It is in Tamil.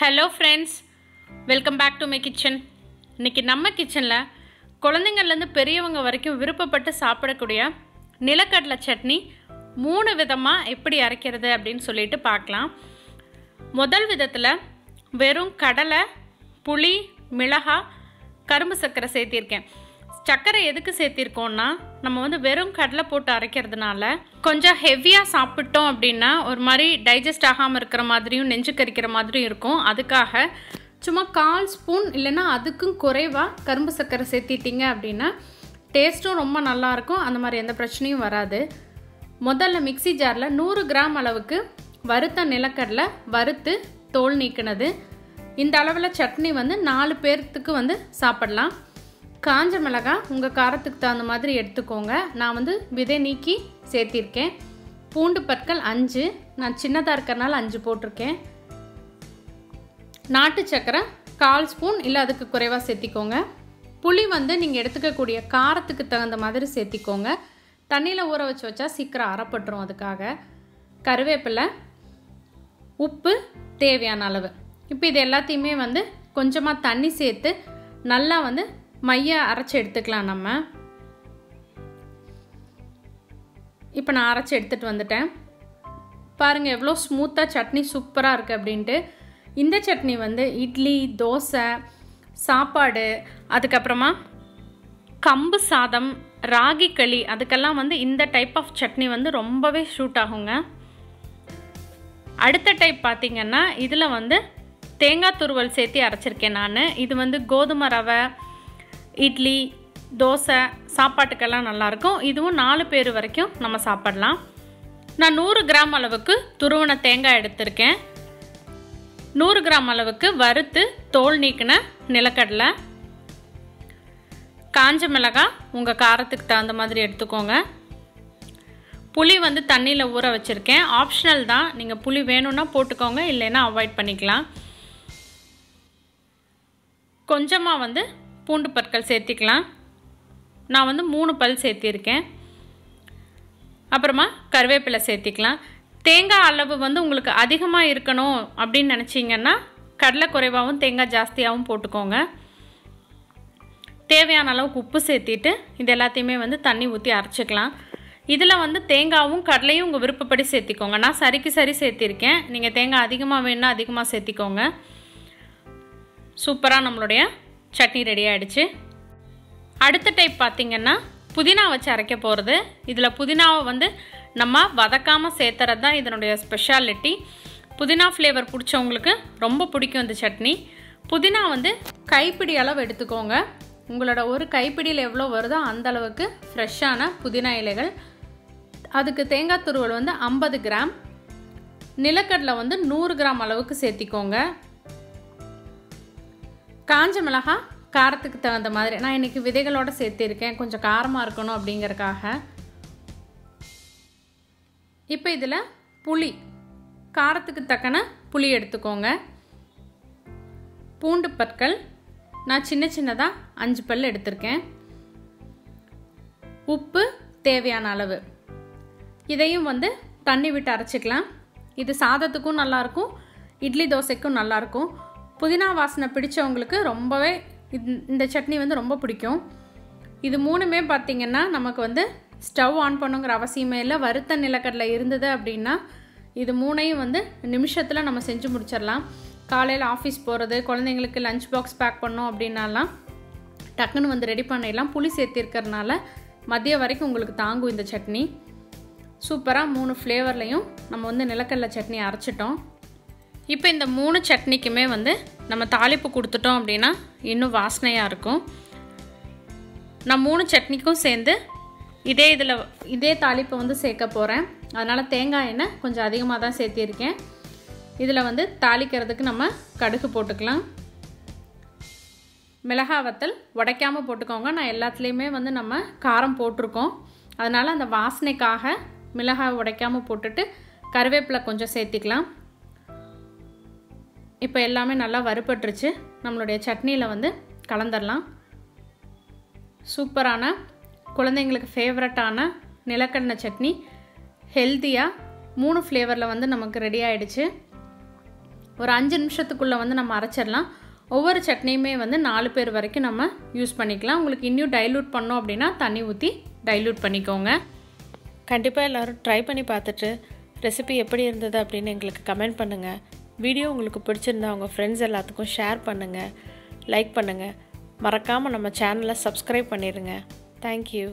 Hello friends, welcome back to my kitchen. இன்றைக்கி நம்ம கிச்சனில் குழந்தைங்கள்லேருந்து பெரியவங்க வரைக்கும் விருப்பப்பட்டு சாப்பிடக்கூடிய நிலக்கடலை சட்னி 3 விதமாக எப்படி அரைக்கிறது அப்படின்னு சொல்லிட்டு பார்க்கலாம். முதல் விதத்தில் வெறும் கடலை, புளி, மிளகாய், கரும்பு சர்க்கரை சேர்த்திருக்கேன். சர்க்கரை எதுக்கு சேர்த்திருக்கோன்னா, நம்ம வெறும் கடலை போட்டு அரைக்கிறதுனால கொஞ்சம் ஹெவியாக சாப்பிட்டோம் அப்படின்னா ஒரு மாதிரி டைஜஸ்ட் ஆகாமல் இருக்கிற மாதிரியும் நெஞ்சு கரிக்கிற மாதிரியும் இருக்கும். அதுக்காக சும்மா 1/4 ஸ்பூன் இல்லைன்னா அதுக்கும் குறைவாக கரும்பு சர்க்கரை சேர்த்திட்டிங்க அப்படின்னா டேஸ்ட்டும் ரொம்ப நல்லாயிருக்கும். அந்த மாதிரி எந்த பிரச்சனையும் வராது. முதல்ல மிக்சி ஜாரில் 100 கிராம் அளவுக்கு வறுத்த நிலக்கடலை வறுத்து தோல் நீக்கினது. இந்த அளவில் சட்னி 4 பேர்த்துக்கு சாப்பிடலாம். காஞ்ச மிளகாய் உங்கள் காரத்துக்கு தகுந்த மாதிரி எடுத்துக்கோங்க. நான் விதை நீக்கி சேர்த்திருக்கேன். பூண்டு பற்கள் 5, நான் சின்னதாக இருக்கிறனால 5 போட்டிருக்கேன். நாட்டு சக்கரை 1/4 ஸ்பூன் இல்லை அதுக்கு குறைவாக சேர்த்திக்கோங்க. புளி நீங்கள் எடுத்துக்கக்கூடிய காரத்துக்கு தகுந்த மாதிரி சேர்த்திக்கோங்க. தண்ணியில் ஊற வச்சா சீக்கிரம் அரைப்பட்டுரும். அதுக்காக கருவேப்பிலை, உப்பு தேவையான அளவு. இப்போ இது எல்லாத்தையுமே கொஞ்சமாக தண்ணி சேர்த்து நல்லா மைய அரைச்சி எடுத்துக்கலாம். நம்ம இப்போ நான் அரைச்சி எடுத்துகிட்டு வந்துட்டேன். பாருங்கள் எவ்வளோ ஸ்மூத்தாக சட்னி சூப்பராக இருக்குது அப்படின்ட்டு. இந்த சட்னி இட்லி, தோசை, சாப்பாடு, அதுக்கப்புறமா கம்பு சாதம், ராகி களி, அதுக்கெல்லாம் இந்த டைப் ஆஃப் சட்னி ரொம்பவே ஷூட் ஆகுங்க. அடுத்த டைப் பார்த்திங்கன்னா இதில் தேங்காய் துருவல் சேர்த்து அரைச்சிருக்கேன் நான். இது கோதுமை ரவை, இட்லி, தோசை, சாப்பாட்டுக்கெல்லாம் நல்லாயிருக்கும். இதுவும் 4 பேர் வரைக்கும் நம்ம சாப்பிடலாம். நான் 100 கிராம் அளவுக்கு துருவன தேங்காய் எடுத்திருக்கேன். 100 கிராம் அளவுக்கு வறுத்து தோல் நீக்கின நிலக்கடலை, காஞ்ச மிளகாய் உங்கள் காரத்துக்கு தகுந்த மாதிரி எடுத்துக்கோங்க. புளி தண்ணியில் ஊற வச்சுருக்கேன். ஆப்ஷனல் தான், நீங்கள் புளி வேணும்னா போட்டுக்கோங்க, இல்லைன்னா அவாய்ட் பண்ணிக்கலாம். கொஞ்சமாக பூண்டு பற்கள் சேர்த்திக்கலாம். நான் 3 பல் சேர்த்திருக்கேன். அப்புறமா கருவேப்பிலை சேர்த்திக்கலாம். தேங்காய் அளவு உங்களுக்கு அதிகமாக இருக்கணும் அப்படின்னு நினச்சிங்கன்னா கடலை குறைவாகவும் தேங்காய் ஜாஸ்தியாகவும் போட்டுக்கோங்க. தேவையான அளவுக்கு உப்பு சேர்த்திட்டு இது எல்லாத்தையுமே தண்ணி ஊற்றி அரைச்சிக்கலாம். இதில் தேங்காயும் கடலையும் உங்கள் விருப்பப்படி சேர்த்திக்கோங்க. நான் சரிக்கு சரி சேர்த்திருக்கேன். நீங்கள் தேங்காய் அதிகமாக வேணுன்னா அதிகமாக சேர்த்திக்கோங்க. சூப்பராக நம்மளுடைய சட்னி ரெடி ஆகிடுச்சு. அடுத்த டைப் பார்த்திங்கன்னா புதினா வச்சு அரைக்க போகிறது. இதில் புதினாவை நம்ம வதக்காமல் சேர்த்துறது தான் இதனுடைய ஸ்பெஷாலிட்டி. புதினா ஃப்ளேவர் பிடிச்சவங்களுக்கு ரொம்ப பிடிக்கும் இந்த சட்னி. புதினா கைப்பிடி அளவு எடுத்துக்கோங்க. உங்களோட ஒரு கைப்பிடியில் எவ்வளோ வருதோ அந்த அளவுக்கு ஃப்ரெஷ்ஷான புதினா இலைகள். அதுக்கு தேங்காய் துருவல் 50 கிராம், நிலக்கடலை 100 கிராம் அளவுக்கு சேர்த்திக்கோங்க. காஞ்ச மிளகாய் காரத்துக்கு தகுந்த மாதிரி, நான் இன்றைக்கி விதைகளோடு சேர்த்திருக்கேன், கொஞ்சம் காரமாக இருக்கணும் அப்படிங்கிறக்காக. இப்போ இதில் புளி, காரத்துக்கு தக்கன புளி எடுத்துக்கோங்க. பூண்டு பற்கள் நான் சின்னதாக 5 பல் எடுத்திருக்கேன். உப்பு தேவையான அளவு. இதையும் தண்ணி விட்டு அரைச்சிக்கலாம். இது சாதத்துக்கும் நல்லாயிருக்கும், இட்லி தோசைக்கும் நல்லாயிருக்கும். புதினா வாசனை பிடிச்சவங்களுக்கு ரொம்பவே இந்த சட்னி ரொம்ப பிடிக்கும். இது 3மே பார்த்திங்கன்னா நமக்கு ஸ்டவ் ஆன் பண்ணுங்கிற அவசியமே இல்லை. வறுத்த நிலக்கடலை இருந்தது அப்படின்னா இது 3ஐயும் நிமிஷத்தில் நம்ம செஞ்சு முடிச்சிடலாம். காலையில் ஆஃபீஸ் போகிறது, குழந்தைங்களுக்கு லஞ்ச் பாக்ஸ் பேக் பண்ணோம் அப்படின்னாலாம் டக்குன்னு ரெடி பண்ணிடலாம். புளி சேர்த்திருக்கிறதுனால மதியம் வரைக்கும் உங்களுக்கு தாங்கும் இந்த சட்னி. சூப்பராக 3 ஃப்ளேவர்லையும் நம்ம நிலக்கடலை சட்னி அரைச்சிட்டோம். இப்போ இந்த 3 சட்னிக்குமே நம்ம தாளிப்பு கொடுத்துட்டோம் அப்படின்னா இன்னும் வாசனையாக இருக்கும். நான் 3 சட்னிக்கும் சேர்ந்து இதே தாளிப்பை சேர்க்க போகிறேன். அதனால் தேங்காய் எண்ணெய் கொஞ்சம் அதிகமாக தான் சேர்த்திருக்கேன். இதில் தாளிக்கிறதுக்கு நம்ம கடுகு போட்டுக்கலாம். மிளகாய் வத்தல் உடைக்காமல் போட்டுக்கோங்க. நான் எல்லாத்துலேயுமே நம்ம காரம் போட்டிருக்கோம். அதனால் அந்த வாசனைக்காக மிளகாய் உடைக்காமல் போட்டுட்டு கருவேப்பிலை கொஞ்சம் சேர்த்திக்கலாம். இப்போ எல்லாமே நல்லா வறுபட்டுருச்சு. நம்மளுடைய சட்னியில் கலந்துடலாம். சூப்பரான குழந்தைங்களுக்கு ஃபேவரட்டான நிலக்கடலை சட்னி ஹெல்த்தியாக 3 ஃப்ளேவரில் நமக்கு ரெடி ஆகிடுச்சு. ஒரு 5 நிமிஷத்துக்குள்ளே வந்து நம்ம அரைச்சிடலாம். ஒவ்வொரு சட்னியுமே வந்து 4 பேர் வரைக்கும் நம்ம யூஸ் பண்ணிக்கலாம். உங்களுக்கு இன்னும் டைல்யூட் பண்ணோம் அப்படின்னா தண்ணி ஊற்றி டைல்யூட் பண்ணிக்கோங்க. கண்டிப்பாக எல்லோரும் ட்ரை பண்ணி பார்த்துட்டு ரெசிபி எப்படி இருந்தது அப்படின்னு எங்களுக்கு கமெண்ட் பண்ணுங்கள். வீடியோ உங்களுக்கு பிடிச்சிருந்தா உங்கள் ஃப்ரெண்ட்ஸ் எல்லாத்துக்கும் ஷேர் பண்ணுங்கள், லைக் பண்ணுங்கள். மறக்காமல் நம்ம சேனலை சப்ஸ்கிரைப் பண்ணிடுங்க. தேங்க்யூ.